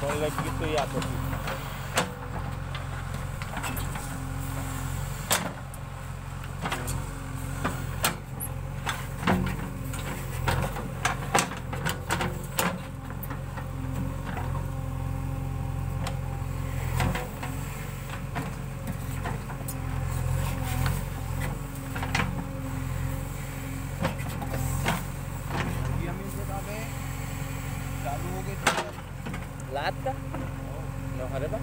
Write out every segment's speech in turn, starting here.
phone लगी तो या तो लात का नो हरे बा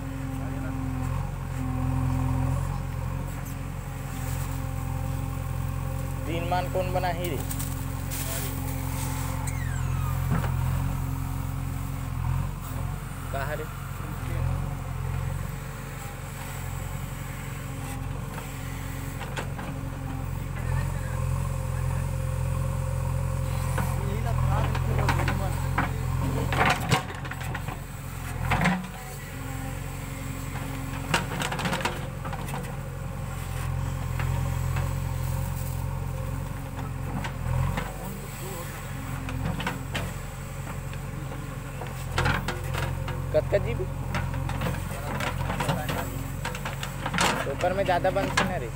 तीन मान कौन बना ही रे कहा रे कत्का जी भी ऊपर में ज़्यादा बंद से ना रे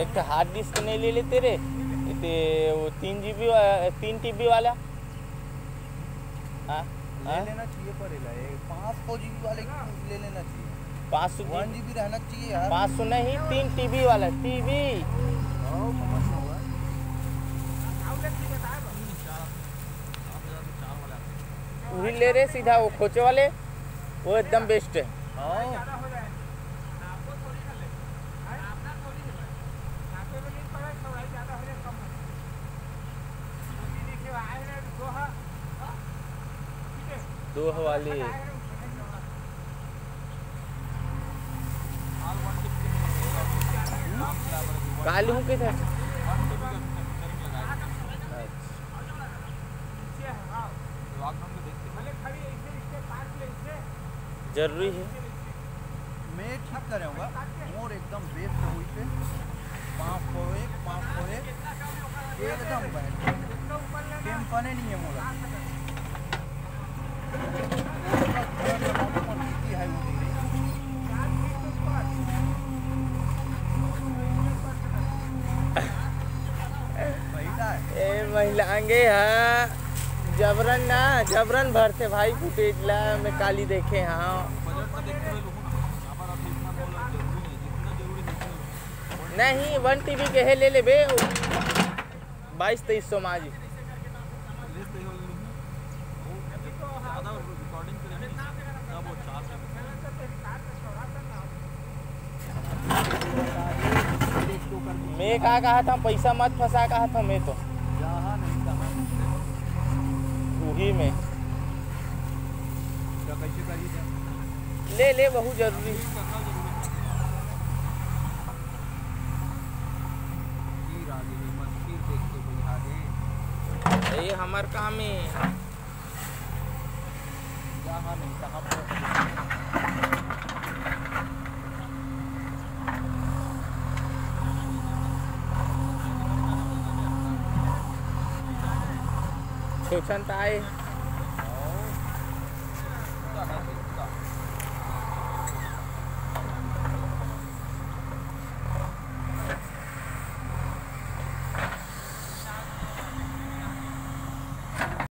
एक हार्ड डिस्क नहीं ले लेते रे वो 3 GB 3 TB वाला हाँ ले लेना चाहिए पर 500 GB वाले ले लेना चाहिए 500 1 GB रहना चाहिए यार 500 नहीं 3 TB वाला टीवी वही ले रहे सीधा वो खोचे वाले वो एकदम बेस्ट है दो वाली कालू के थे जरूरी है मैं ठीक करूँगा मोर एकदम बेस हुई पे 501 एकदम बैठ टेम्पने नहीं है मोरा महिलाएंगे हाँ जबरन भरते भाई फुटेज ला में काली देखे हाँ नहीं 1 TB के है ले ले बे 22-2300 माजी मैं कहा था पैसा मत फंसा कहा था मैं तो वही में ले बहुत जरूरी ये हमार काम है सोचन आए